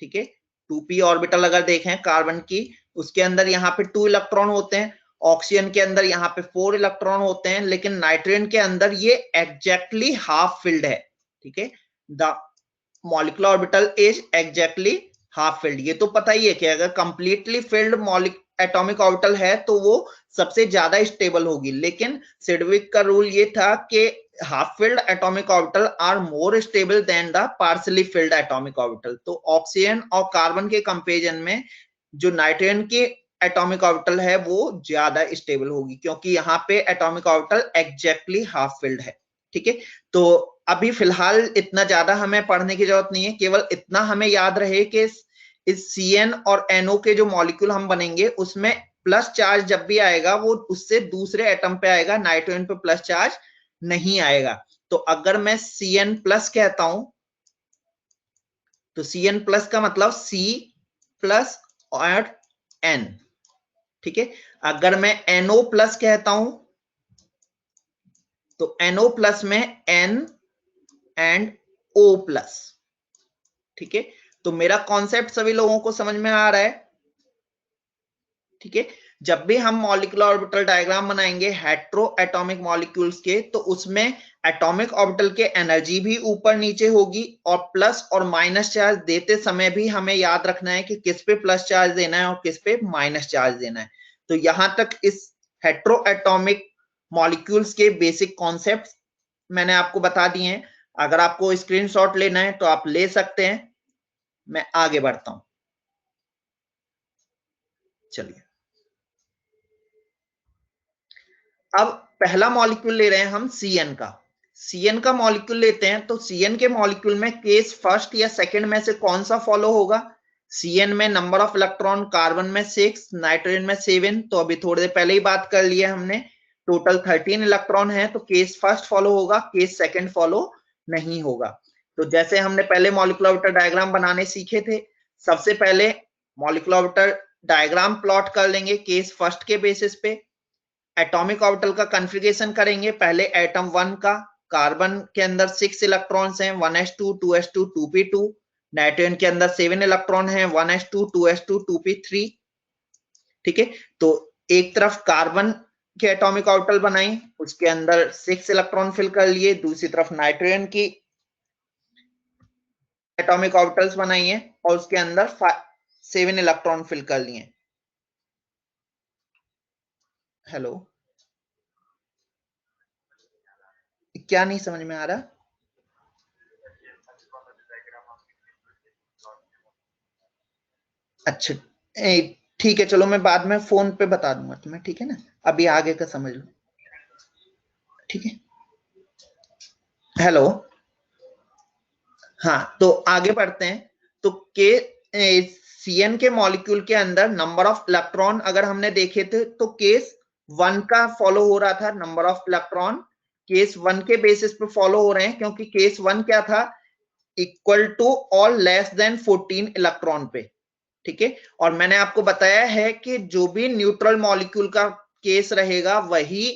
ठीक है, 2p ऑर्बिटल अगर देखें कार्बन की, उसके अंदर यहाँ पे 2 इलेक्ट्रॉन होते हैं, ऑक्सीजन के अंदर यहाँ पे 4 इलेक्ट्रॉन होते हैं, लेकिन नाइट्रोजन के अंदर ये एग्जैक्टली हाफ फिल्ड है। ठीक है, the molecular orbital is exactly half field. ये तो पता ही है कि अगर कंप्लीटली फिल्ड एटॉमिक ऑर्बिटल है तो वो सबसे ज्यादा स्टेबल होगी, लेकिन सिडविक का रूल ये था कि half filled atomic orbital are more stable than the partially filled atomic orbital. तो ऑक्सीजन और कार्बन के कंपेरिजन में जो नाइट्रोजन की एटॉमिक ऑर्बिटल है वो ज्यादा स्टेबल होगी, क्योंकि यहाँ पे atomic orbital exactly half field है। ठीक है, तो अभी फिलहाल इतना ज्यादा हमें पढ़ने की जरूरत नहीं है, केवल इतना हमें याद रहे कि इस Cn और NO के जो मॉलिक्यूल हम बनेंगे उसमें प्लस चार्ज जब भी आएगा वो उससे दूसरे एटम पे आएगा, नाइट्रोजन पे प्लस चार्ज नहीं आएगा। तो अगर मैं Cn प्लस कहता हूं तो Cn प्लस का मतलब C प्लस और N। ठीक है, अगर मैं NO प्लस कहता हूं तो NO प्लस में N एंड O प्लस। ठीक है, तो मेरा कॉन्सेप्ट सभी लोगों को समझ में आ रहा है? ठीक है, जब भी हम मॉलिक्यूलर ऑर्बिटल डायग्राम बनाएंगे हेट्रो एटॉमिक मॉलिक्यूल्स के, तो उसमें एटॉमिक ऑर्बिटल के एनर्जी भी ऊपर नीचे होगी, और प्लस और माइनस चार्ज देते समय भी हमें याद रखना है कि किस पे प्लस चार्ज देना है और किस पे माइनस चार्ज देना है। तो यहां तक इस हेट्रो एटॉमिक मॉलिक्यूल्स के बेसिक कॉन्सेप्ट मैंने आपको बता दिए हैं। अगर आपको स्क्रीनशॉट लेना है तो आप ले सकते हैं। मैं आगे बढ़ता हूं, चलिए। अब पहला मॉलिक्यूल ले रहे हैं हम Cn का। Cn का मॉलिक्यूल लेते हैं तो Cn के मॉलिक्यूल में केस फर्स्ट या सेकंड में से कौन सा फॉलो होगा? Cn में नंबर ऑफ इलेक्ट्रॉन, कार्बन में 6, नाइट्रोजन में 7। तो अभी थोड़ी देर पहले ही बात कर लिया हमने, टोटल 13 इलेक्ट्रॉन है, तो केस फर्स्ट फॉलो होगा, केस सेकंड फॉलो नहीं होगा। तो जैसे हमने पहले मॉलिक्यूलर ऑर्बिटल डायग्राम बनाने सीखे थे, सबसे पहले मॉलिक्यूलर ऑर्बिटल डायग्राम प्लॉट कर लेंगे केस फर्स्ट के बेसिस पे। एटॉमिक ऑर्बिटल का कॉन्फ़िगरेशन करेंगे। पहले एटम 1 का, कार्बन के अंदर 6 इलेक्ट्रॉन्स हैं, 1s2 2s2 2p2। नाइट्रोजन के अंदर 7 इलेक्ट्रॉन हैं, 1s2 2s2 2p3। ठीक है, तो एक तरफ कार्बन के एटॉमिक ऑर्बिटल बनाई, उसके अंदर 6 इलेक्ट्रॉन फिल कर लिए। दूसरी तरफ नाइट्रोजन की एटॉमिक ऑर्बिटल्स बनाई है और उसके अंदर 7 इलेक्ट्रॉन फिल कर लिए। हेलो, क्या नहीं समझ में आ रहा? अच्छा, ठीक है, चलो मैं बाद में फोन पे बता दूंगा तुम्हें, ठीक है ना? अभी आगे का समझ लो, ठीक है। हेलो, हाँ, तो आगे बढ़ते हैं। तो Cn के मॉलिक्यूल के अंदर नंबर ऑफ इलेक्ट्रॉन अगर हमने देखे थे तो केस 1 का फॉलो हो रहा था। नंबर ऑफ इलेक्ट्रॉन केस 1 के बेसिस पे फॉलो हो रहे हैं, क्योंकि केस 1 क्या था? इक्वल टू और लेस देन 14 इलेक्ट्रॉन पे। ठीक है, और मैंने आपको बताया है कि जो भी न्यूट्रल मॉलिक्यूल का केस रहेगा वही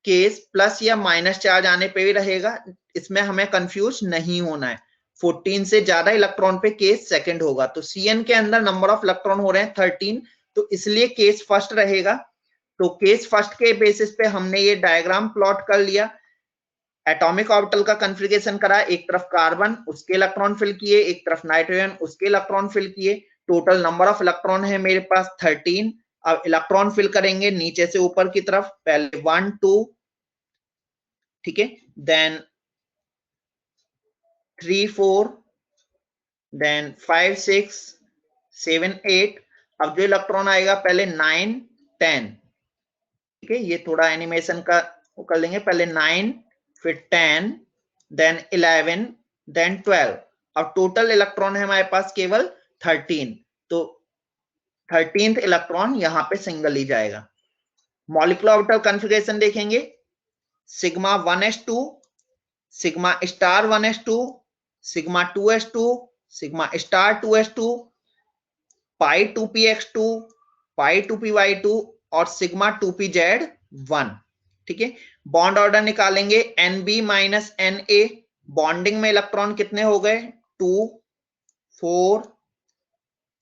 केस प्लस या माइनस चार्ज आने पे भी रहेगा। इसमें हमें कंफ्यूज नहीं होना है। 14 से ज्यादा इलेक्ट्रॉन पे केस सेकंड होगा। तो Cn के अंदर नंबर ऑफ इलेक्ट्रॉन हो रहे हैं 13, तो इसलिए केस फर्स्ट रहेगा। तो केस फर्स्ट के बेसिस पे हमने ये डायग्राम प्लॉट कर लिया। एटॉमिक ऑर्बिटल का कॉन्फ़िगरेशन करा, एक तरफ कार्बन, उसके इलेक्ट्रॉन फिल किए, एक तरफ नाइट्रोजन, उसके इलेक्ट्रॉन फिल किए। टोटल नंबर ऑफ इलेक्ट्रॉन है मेरे पास 13। अब इलेक्ट्रॉन फिल करेंगे नीचे से ऊपर की तरफ। पहले 1 2, ठीक है, देन 3 4, देन 5 6 7 8। अब जो इलेक्ट्रॉन आएगा पहले 9 10। ठीक है, ये थोड़ा एनिमेशन का वो कर लेंगे। पहले 9, फिर 10, देन 11, देन 12। अब टोटल इलेक्ट्रॉन है हमारे पास केवल 13। तो 13th इलेक्ट्रॉन यहां पे सिंगल ही जाएगा। मॉलिक्यूलर ऑर्बिटल कॉन्फ़िगरेशन देखेंगे। Sigma 1s2, sigma star 1s2, sigma 2s2, sigma star 2s2, पाई 2px2, पाई 2py2 और सिग्मा 2pz1। ठीक है, बॉन्ड ऑर्डर निकालेंगे। Nb minus Na। बॉन्डिंग में इलेक्ट्रॉन कितने हो गए? 2 4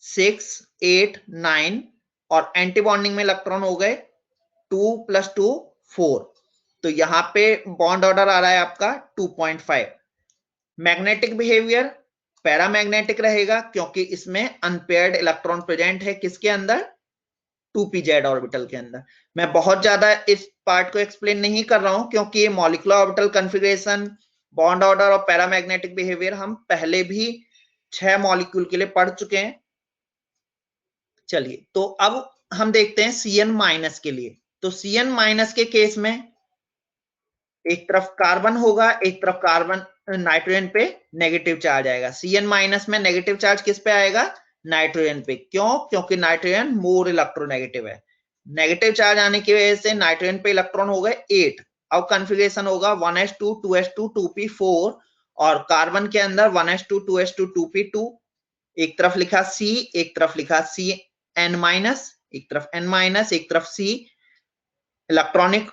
6 8 9। और एंटी बॉन्डिंग में इलेक्ट्रॉन हो गए 2 + 2 4, तो यहां पे बॉन्ड ऑर्डर आ रहा है आपका 2.5। मैग्नेटिक बिहेवियर पैरामैग्नेटिक रहेगा क्योंकि इसमें अनपेयर्ड इलेक्ट्रॉन प्रेजेंट है किसके अंदर, 2pz ऑर्बिटल के अंदर। मैं बहुत ज्यादा इस पार्ट को एक्सप्लेन नहीं कर रहा हूं क्योंकि ये molecular orbital configuration, bond order और पैरामैग्नेटिक बिहेवियर हम पहले भी 6 मॉलिक्यूल के लिए पढ़ चुके हैं। चलिए, तो अब हम देखते हैं Cn- के लिए। तो Cn- के केस में एक तरफ कार्बन होगा, एक तरफ कार्बन नाइट्रोजन पे नेगेटिव चार्ज आएगा। Cn- में नेगेटिव चार्ज किस पे आएगा, नाइट्रोजन पे। क्यों, क्योंकि नाइट्रोजन मोर इलेक्ट्रोनेगेटिव है। नेगेटिव चार्ज आने की वजह से नाइट्रोजन पे इलेक्ट्रॉन हो गए 8। अब कॉन्फ़िगरेशन होगा 1s2 2s2 2p4 और कार्बन के अंदर 1s2 2s2 2p2। एक तरफ लिखा C, एक तरफ लिखा Cn-, एक तरफ n-, एक तरफ C। इलेक्ट्रॉनिक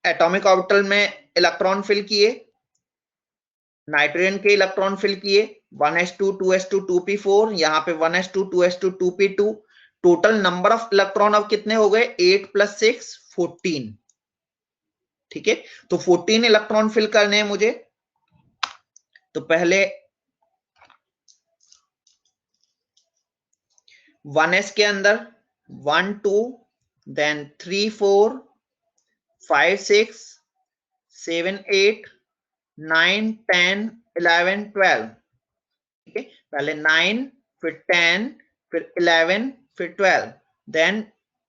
एटॉमिक ऑर्बिटल में इलेक्ट्रॉन फिल किए, नाइट्रोजन के इलेक्ट्रॉन फिल किए 1s2 2s2 2p4, यहां पे 1s2 2s2 2p2। Total number of electron अब कितने हो गए, 8 + 6 14। ठीक है, तो 14 इलेक्ट्रॉन फिल करने हैं मुझे। तो पहले 1s के अंदर 1 2 देन 3 4 5 6 7 8 9 10 11 12। ठीक है, पहले 9 फिर 10 फिर 11 फिर 12 देन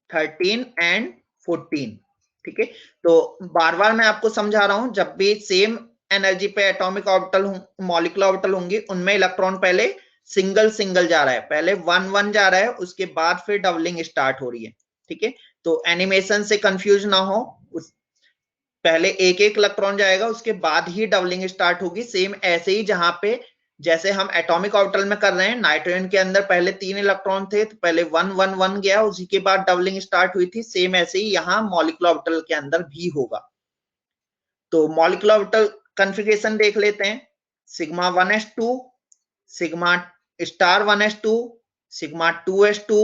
13 एंड 14। ठीक है, तो बार बार मैं आपको समझा रहा हूं, जब भी सेम एनर्जी पे एटॉमिक ऑर्बिटल मॉलिक्यूलर ऑर्बिटल होंगी उनमें इलेक्ट्रॉन पहले सिंगल सिंगल जा रहा है, पहले 1 1 जा रहा है, उसके बाद फिर डबलिंग स्टार्ट हो रही है। ठीक है, तो एनिमेशन से कंफ्यूज ना हो, उस पहले एक एक इलेक्ट्रॉन जाएगा, उसके बाद ही डबलिंग स्टार्ट होगी। सेम ऐसे ही जहां पे जैसे हम एटॉमिक ऑर्बिटल में कर रहे हैं, नाइट्रोजन के अंदर पहले 3 इलेक्ट्रॉन थे तो पहले 1 1 1 गया, उसी के बाद डबलिंग स्टार्ट हुई थी। सेम ऐसे ही यहाँ मॉलिक्यूलर ऑर्बिटल के अंदर भी होगा। तो मॉलिक्यूलर ऑर्बिटल कॉन्फ़िगरेशन देख लेते हैं। σ1s2, σ*1s2, σ2s2,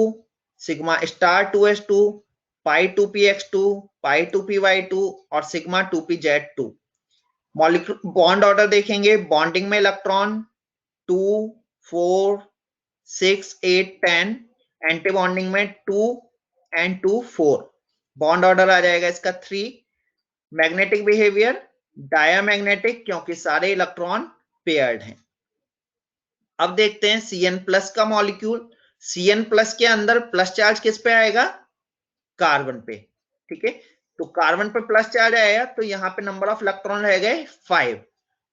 σ*2s2, π2px2, π2py2 और σ2pz2। मॉलिक्यूलर बॉन्ड ऑर्डर देखेंगे, बॉन्डिंग में इलेक्ट्रॉन 2 4 6 8 10, एंटी बॉन्डिंग में 2 एंड 2 4। बॉन्ड ऑर्डर आ जाएगा इसका 3। मैग्नेटिक बिहेवियर डायामैग्नेटिक क्योंकि सारे इलेक्ट्रॉन पेयर्ड हैं। अब देखते हैं Cn+ का मॉलिक्यूल। Cn+ के अंदर प्लस चार्ज किस पे आएगा, कार्बन पे। ठीक है, तो कार्बन पे प्लस चार्ज आएगा तो यहां पे नंबर ऑफ इलेक्ट्रॉन रह गए 5।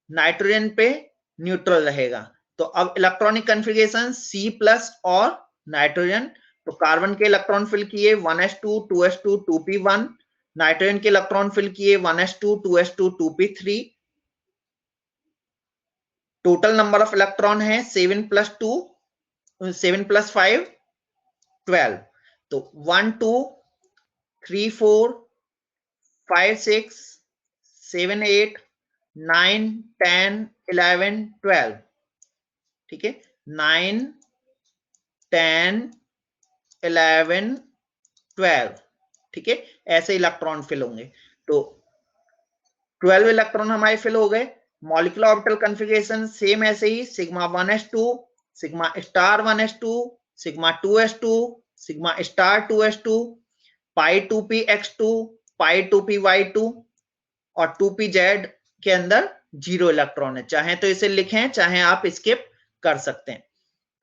नाइट्रोजन पे न्यूट्रल रहेगा। तो अब इलेक्ट्रॉनिक कॉन्फ़िगरेशन C+ और नाइट्रोजन। तो कार्बन के इलेक्ट्रॉन फिल किए 1s2 2s2 2p1, नाइट्रोजन के इलेक्ट्रॉन फिल किए 1s2 2s2 2p3। Total number of electron है 7 + 2 7 + 5 12। तो 1 2 3 4 5 6 7 8 9 10 11 12। ठीक है, 9 10 11 12। ठीक है, ऐसे इलेक्ट्रॉन फिल होंगे। तो 12 इलेक्ट्रॉन हमारे फिल हो गए। मॉलिक्यूलर ऑर्बिटल कॉन्फ़िगरेशन सेम ऐसे ही, σ1s2, σ*1s2, σ2s2, σ*2s2, π2px2, π2py2 और 2pz के अंदर 0 इलेक्ट्रॉन है। चाहे तो इसे लिखें, चाहे आप स्किप कर सकते हैं।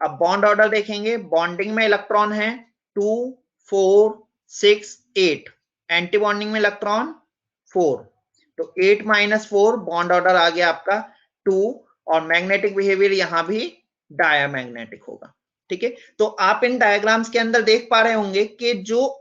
अब बॉन्ड ऑर्डर देखेंगे, बॉन्डिंग में इलेक्ट्रॉन है 2 4 6 8, एंटी बॉन्डिंग में इलेक्ट्रॉन 4। तो 8 - 4 बॉन्ड ऑर्डर आ गया आपका 2 और मैग्नेटिक बिहेवियर यहां भी डायामैग्नेटिक होगा। ठीक है, तो आप इन डायग्राम्स के अंदर देख पा रहे होंगे कि जो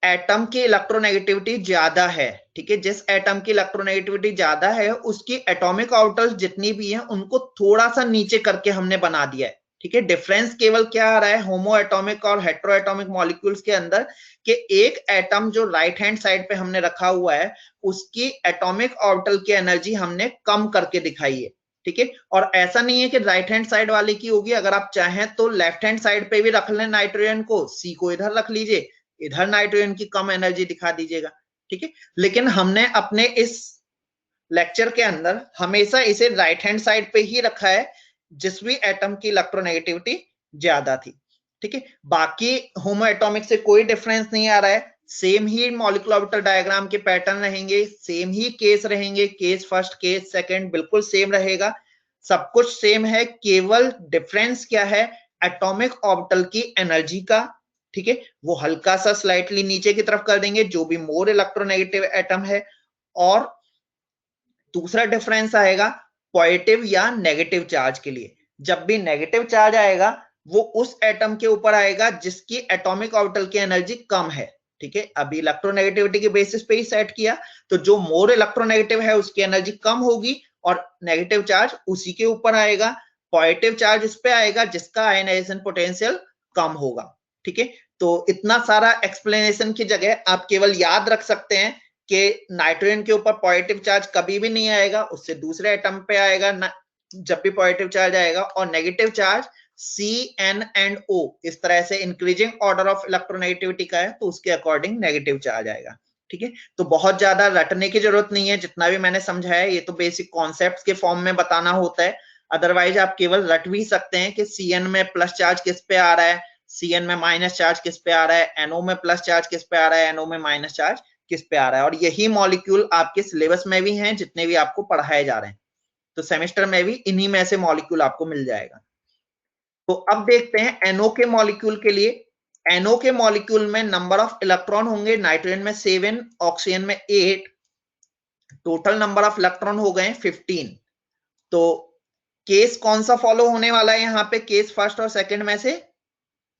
एटम की इलेक्ट्रोनेगेटिविटी ज्यादा है, ठीक है, जिस एटम की इलेक्ट्रोनेगेटिविटी ज्यादा है उसकी एटॉमिक ऑर्बिटल्स जितनी भी हैं उनको थोड़ा सा नीचे करके हमने बना दिया है। ठीक है, डिफरेंस केवल क्या आ रहा है होमो एटॉमिक और हेट्रो एटॉमिक मॉलिक्यूल्स के अंदर, कि एक एटम जो राइट हैंड साइड पे हमने रखा हुआ है उसकी एटॉमिक ऑर्बिटल की एनर्जी हमने कम करके दिखाई है। ठीक है, और ऐसा नहीं है कि राइट हैंड साइड वाले की होगी, अगर आप चाहें तो लेफ्ट हैंड साइड पे भी रख लें नाइट्रोजन को, सी को इधर रख लीजिए, इधर नाइट्रोजन की कम एनर्जी दिखा दीजिएगा, ठीक है। लेकिन हमने अपने इस लेक्चर के अंदर हमेशा इसे राइट हैंड साइड पे ही रखा है जिस भी एटम की इलेक्ट्रोनेगेटिविटी ज्यादा थी, ठीक है। बाकी होमो एटॉमिक से कोई डिफरेंस नहीं आ रहा है, सेम ही मॉलिक्यूलर ऑर्बिटल डायग्राम के पैटर्न रहेंगे, सेम ही केस रहेंगे, केस फर्स्ट केस सेकंड बिल्कुल सेम रहेगा, सब कुछ सेम है, केवल डिफरेंस क्या है एटॉमिक ऑर्बिटल की एनर्जी का, ठीक है। वो हल्का सा स्लाइटली नीचे की तरफ कर देंगे जो भी मोर इलेक्ट्रोनेगेटिव एटम है, और दूसरा डिफरेंस आएगा पॉजिटिव या नेगेटिव चार्ज के लिए। जब भी नेगेटिव चार्ज आएगा वो उस एटम के ऊपर आएगा जिसकी एटॉमिक ऑर्बिटल की एनर्जी कम है, ठीक है। अभी इलेक्ट्रोनेगेटिविटी के बेसिस पे ही सेट किया, तो जो मोर इलेक्ट्रोनेगेटिव है उसकी एनर्जी कम होगी और नेगेटिव चार्ज उसी के ऊपर आएगा, पॉजिटिव चार्ज उस पे आएगा जिसका आयनाइजेशन पोटेंशियल कम होगा, ठीक है। तो इतना सारा एक्सप्लेनेशन की जगह आप केवल याद रख सकते हैं कि नाइट्रोजन के ऊपर पॉजिटिव चार्ज कभी भी नहीं आएगा, उससे दूसरे एटम पे आएगा जब भी पॉजिटिव चार्ज आएगा, और negative charge C, N and O इस तरह से इंक्रीजिंग ऑर्डर ऑफ इलेक्ट्रोनेगेटिविटी का है तो उसके अकॉर्डिंग नेगेटिव चार्ज आएगा, ठीक है। तो बहुत ज्यादा रटने की जरूरत नहीं है, जितना भी मैंने समझाया ये तो बेसिक कॉन्सेप्ट्स के फॉर्म में बताना होता है, अदरवाइज आप केवल रट भी सकते हैं कि Cn में प्लस चार्ज किस पे आ रहा है, Cn में माइनस चार्ज किस पे आ रहा है, NO में प्लस चार्ज किस पे आ रहा है, NO में माइनस चार्ज किस पे आ रहा है, और यही मॉलिक्यूल आपके सिलेबस में भी हैं जितने भी आपको पढ़ाए जा रहे हैं, तो सेमेस्टर में भी इन्हीं में से मॉलिक्यूल आपको मिल जाएगा। तो अब देखते हैं NO के मॉलिक्यूल के लिए। NO के मॉलिक्यूल में नंबर ऑफ इलेक्ट्रॉन होंगे, नाइट्रोजन में 7, ऑक्सीजन में 8, टोटल नंबर ऑफ इलेक्ट्रॉन हो गए 15। तो केस कौन सा फॉलो होने वाला है यहाँ पे, केस फर्स्ट और सेकंड में से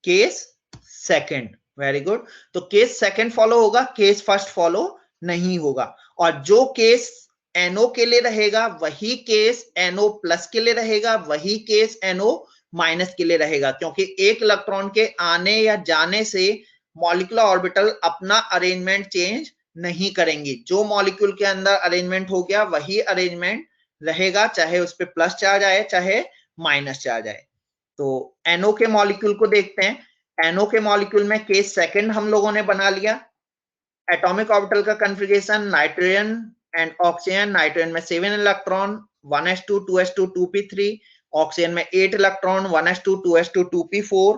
केस सेकंड, वेरी गुड। तो केस सेकंड फॉलो होगा, केस फर्स्ट फॉलो नहीं होगा, और जो केस NO के लिए रहेगा वही केस NO प्लस के लिए रहेगा, वही केस NO माइनस के लिए रहेगा, क्योंकि एक इलेक्ट्रॉन के आने या जाने से मॉलिक्यूलर ऑर्बिटल अपना अरेंजमेंट चेंज नहीं करेंगी, जो मॉलिक्यूल के अंदर अरेंजमेंट हो गया वही अरेंजमेंट रहेगा, चाहे उस पर प्लस चार्ज आए चाहे माइनस चार्ज आए। तो NO के मॉलिक्यूल को देखते हैं। NO के मॉलिक्यूल में केस सेकंड हम लोगों ने बना लिया। एटॉमिक ऑर्बिटल का configuration nitrogen and oxygen, nitrogen में 7 electron 1s2 2s2 2p3, oxygen में 8 इलेक्ट्रॉन 1s2 2s2 2p4।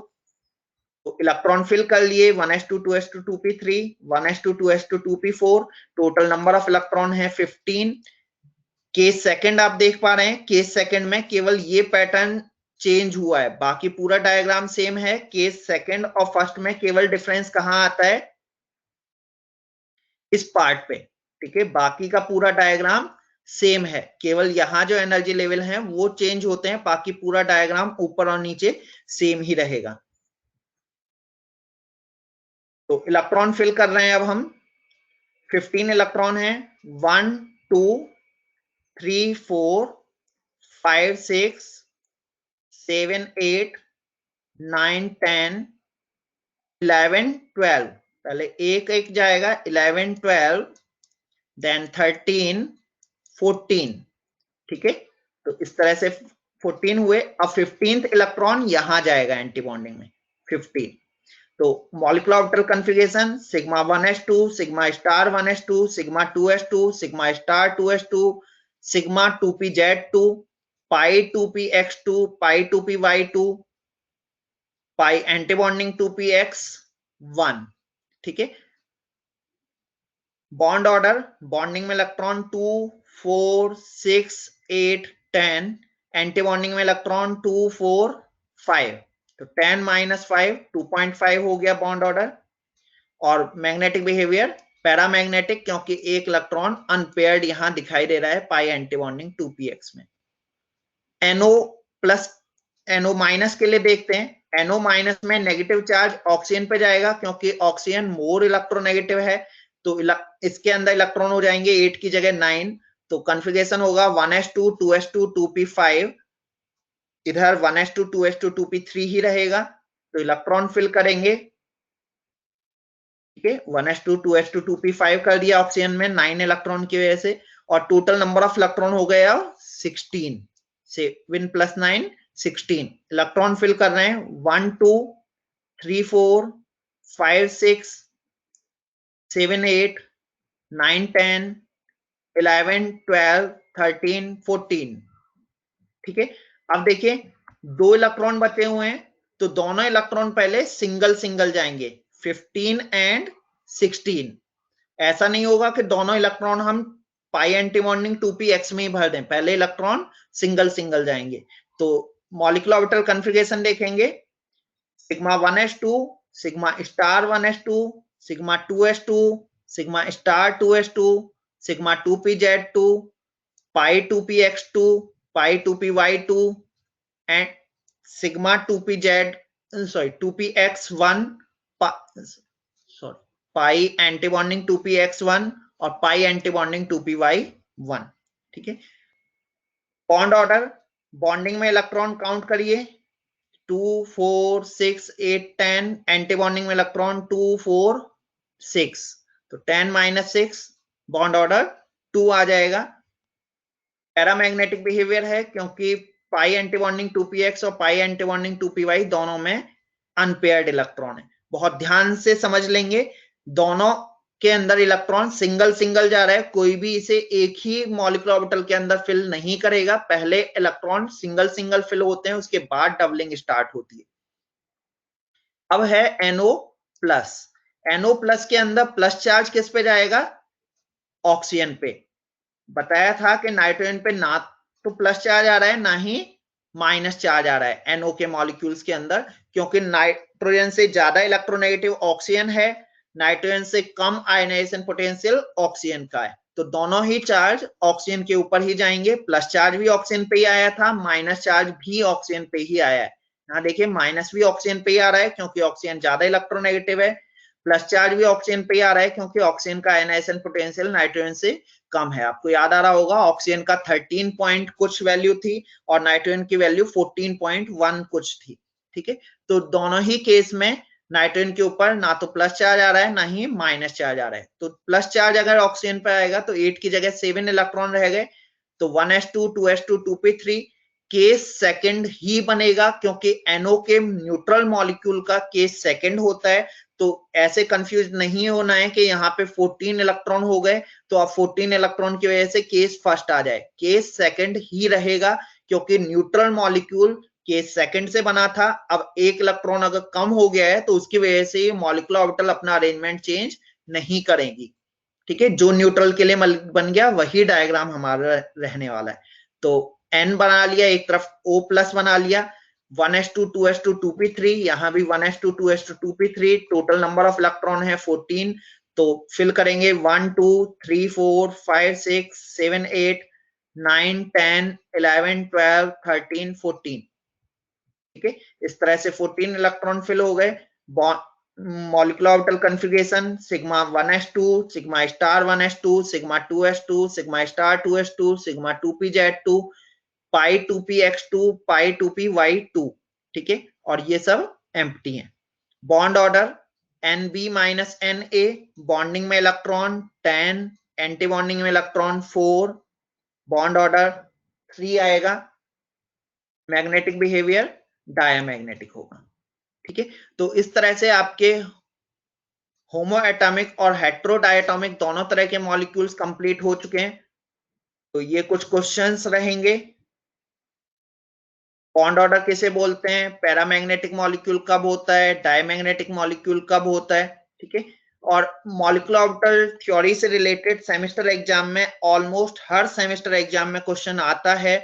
तो इलेक्ट्रॉन फिल कर लिए 1s2 2s2 2p3 1s2 2s2 2p4, total number of electron है 15। केस सेकंड आप देख पा रहे हैं, केस सेकंड में केवल ये पैटर्न चेंज हुआ है, बाकी पूरा डायग्राम सेम है। केस सेकंड और फर्स्ट में केवल डिफरेंस कहां आता है, इस पार्ट पे, ठीक है। बाकी का पूरा डायग्राम सेम है, केवल यहां जो एनर्जी लेवल है वो चेंज होते हैं, बाकी पूरा डायग्राम ऊपर और नीचे सेम ही रहेगा। तो इलेक्ट्रॉन फिल कर रहे हैं अब हम, 15 इलेक्ट्रॉन है, 1 2 3 4 5 6 7 8 9 10 11 12, पहले एक एक जाएगा 11 12 देन 13 14, ठीक है। तो इस तरह से 14 हुए। अब 15th इलेक्ट्रॉन यहां जाएगा एंटी बॉन्डिंग में 15। तो molecular orbital configuration sigma 1s2 sigma star 1s2 sigma 2s2 sigma star 2s2 sigma 2pz2 पाई 2px2 पाई 2py2 पाई एंटी बॉन्डिंग 2px1, ठीक है। बॉन्ड ऑर्डर, बॉन्डिंग में इलेक्ट्रॉन 2 4 6 8 10, एंटी बॉन्डिंग में इलेक्ट्रॉन 2 4 5, तो 10 - 5 2.5 हो गया बॉन्ड ऑर्डर। और मैग्नेटिक बिहेवियर पैरामैग्नेटिक, क्योंकि एक इलेक्ट्रॉन अनपेयर्ड यहां दिखाई दे रहा है पाई एंटी बॉन्डिंग 2px में। NO प्लस NO माइनस के लिए देखते हैं। NO माइनस में नेगेटिव चार्ज ऑक्सीजन पे जाएगा, क्योंकि ऑक्सीजन मोर इलेक्ट्रोनेगेटिव है, तो इसके अंदर इलेक्ट्रॉन हो जाएंगे 8 की जगह 9, तो कॉन्फ़िगरेशन होगा 1s2 2s2 2p5, इधर 1s2 2s2 2p3 ही रहेगा, तो इलेक्ट्रॉन फिल करेंगे, ठीक है। 1s2 2s2 2p5 कर दिया ऑक्सीजन में 9 इलेक्ट्रॉन की वजह से, और टोटल नंबर ऑफ इलेक्ट्रॉन हो गया 16, 7 + 9 16 इलेक्ट्रॉन फिल कर रहे हैं 1 2 3 4 5 6 7 8 9 10 11 12 13 14। ठीक है, अब देखिए 2 इलेक्ट्रॉन बचे हुए हैं, तो दोनों इलेक्ट्रॉन पहले सिंगल सिंगल जाएंगे, 15 एंड 16। ऐसा नहीं होगा कि दोनों इलेक्ट्रॉन हम पाई एंटी बॉन्डिंग 2p में ही भर दें, पहले इलेक्ट्रॉन सिंगल सिंगल जाएंगे। तो मॉलिक्यूलर ऑर्बिटल कॉन्फ़िगरेशन देखेंगे, sigma 1s2, sigma star 1s2, sigma 2s2, sigma star 2s2, sigma 2pz2, pi 2px2, pi 2py2 and sigma 2pz, sorry 2px1, sorry pi anti bonding 2px1 और पाई anti bonding 2py1। ठीक है, bond order, bonding में electron count करिए, 2 4 6 8 10, anti bonding में electron 2 4 6, तो 10 - 6 bond order 2 आ जाएगा। Paramagnetic behaviour है क्योंकि पाई एंटी बॉन्डिंग 2px और पाई एंटी बॉन्डिंग 2py दोनों में अनपेयर्ड इलेक्ट्रॉन है। बहुत ध्यान से समझ लेंगे, दोनों के अंदर इलेक्ट्रॉन सिंगल सिंगल जा रहा है, कोई भी इसे एक ही मॉलिक्यूलर ऑर्बिटल के अंदर फिल नहीं करेगा, पहले इलेक्ट्रॉन सिंगल सिंगल फिल होते हैं, उसके बाद डबलिंग स्टार्ट होती है। अब है NO प्लस, NO प्लस के अंदर प्लस चार्ज किस पे जाएगा? ऑक्सीजन पे। बताया था कि नाइट्रोजन पे ना तो प्लस चार्ज आ रहा है ना ही माइनस चार्ज आ रहा है NO के मॉलिक्यूल्स के अंदर, क्योंकि नाइट्रोजन से ज्यादा इलेक्ट्रोनेगेटिव ऑक्सीजन है, नाइट्रोजन से कम आयनाइजेशन पोटेंशियल ऑक्सीजन का है, तो दोनों ही चार्ज ऑक्सीजन के ऊपर ही जाएंगे। प्लस चार्ज भी ऑक्सीजन पे ही आया था, माइनस चार्ज भी ऑक्सीजन पे ही आया है। यहाँ देखिए माइनस भी ऑक्सीजन पे ही आ रहा है क्योंकि ऑक्सीजन ज्यादा इलेक्ट्रोनेगेटिव है, प्लस चार्ज भी ऑक्सीजन पे ही आ रहा है क्योंकि ऑक्सीजन का आयनाइजेशन पोटेंशियल नाइट्रोजन से कम है। आपको याद आ रहा होगा ऑक्सीजन का 13 पॉइंट कुछ वैल्यू थी और नाइट्रोजन की वैल्यू 14.1 कुछ थी। ठीक है, तो दोनों ही केस में नाइट्रोजन के ऊपर ना तो प्लस चार्ज आ रहा है ना ही माइनस चार्ज आ रहा है। तो प्लस चार्ज अगर ऑक्सीजन पर आएगा तो 8 की जगह 7 इलेक्ट्रॉन रह गए, तो 1s2 2s2 2p3 case second ही बनेगा क्योंकि NO के न्यूट्रल मॉलिक्यूल का केस सेकंड होता है। तो ऐसे कंफ्यूज नहीं होना है कि यहाँ पे 14 इलेक्ट्रॉन हो गए तो अब 14 इलेक्ट्रॉन की वजह से केस फर्स्ट आ जाए, केस सेकंड ही रहेगा क्योंकि न्यूट्रल मॉलिक्यूल केस सेकंड से बना था। अब एक इलेक्ट्रॉन अगर कम हो गया है तो उसकी वजह से ये मॉलिक्यूलर ऑर्बिटल अपना अरेंजमेंट चेंज नहीं करेंगी। ठीक है, जो न्यूट्रल के लिए बन गया वही डायग्राम हमारा रहने वाला है। तो N बना लिया, एक तरफ O प्लस बना लिया, 1s2 2s2 2p3, यहाँ भी 1s2 2s2 2p3, total number of electron है 14। तो फिल करेंगे 1 2 3 4 5 6 7 8 9 10 11 12 13 14। ठीक है, इस तरह से 14 इलेक्ट्रॉन फिल हो गए। Molecular orbital configuration, sigma 1s2, sigma star 1s2, sigma 2s2, sigma star 2s2, sigma 2pz2, पाई 2px2, पाई 2py2। ठीक है, और ये सब एम्प्टी है। Bond order Nb minus Na, bonding में इलेक्ट्रॉन 10, एंटी बॉन्डिंग में इलेक्ट्रॉन 4, बॉन्ड ऑर्डर 3 आएगा। मैग्नेटिक बिहेवियर डायमैग्नेटिक होगा। ठीक है, तो इस तरह से आपके होमो एटॉमिक और हेट्रोडायटॉमिक दोनों तरह के मॉलिक्यूल्स कंप्लीट हो चुके हैं। तो ये कुछ क्वेश्चंस रहेंगे। बॉन्ड ऑर्डर किसे बोलते हैं, पैरामैग्नेटिक मॉलिक्यूल कब होता है, डायमैग्नेटिक मॉलिक्यूल कब होता है। ठीक है, और मॉलिक्यूलर ऑर्बिटल थ्योरी से रिलेटेड सेमेस्टर एग्जाम में ऑलमोस्ट हर सेमेस्टर एग्जाम में क्वेश्चन आता है,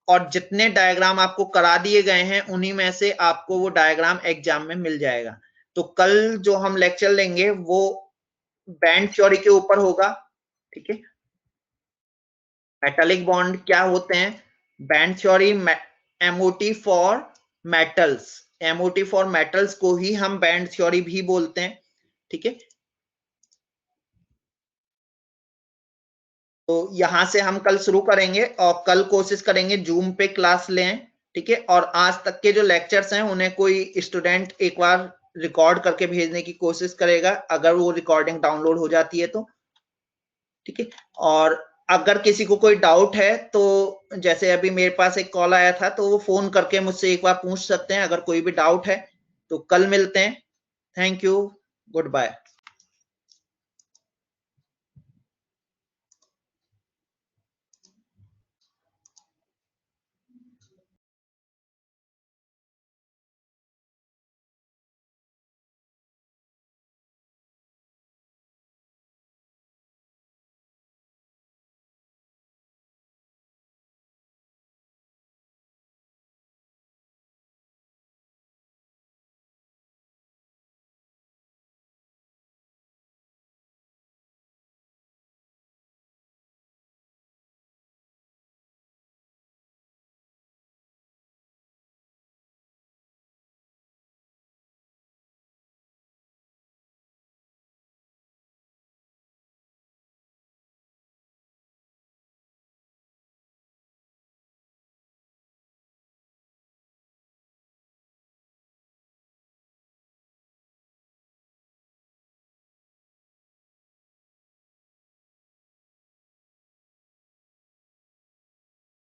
और जितने डायग्राम आपको करा दिए गए हैं उन्हीं में से आपको वो डायग्राम एग्जाम में मिल जाएगा। तो कल जो हम लेक्चर लेंगे वो बैंड थ्योरी के ऊपर होगा। ठीक है, मेटालिक बॉन्ड क्या होते हैं, band theory, MOT for metals, MOT for metals को ही हम बैंड थ्योरी भी बोलते हैं। ठीक है, तो यहां से हम कल शुरू करेंगे और कल कोशिश करेंगे जूम पे क्लास लें। ठीक है, और आज तक के जो लेक्चर्स हैं उन्हें कोई स्टूडेंट एक बार रिकॉर्ड करके भेजने की कोशिश करेगा, अगर वो रिकॉर्डिंग डाउनलोड हो जाती है तो। ठीक है, और अगर किसी को कोई डाउट है तो जैसे अभी मेरे पास एक कॉल आया था तो वो फोन करके मुझसे एक बार पूछ सकते हैं अगर कोई भी डाउट है। तो कल मिलते हैं। Thank you, good bye.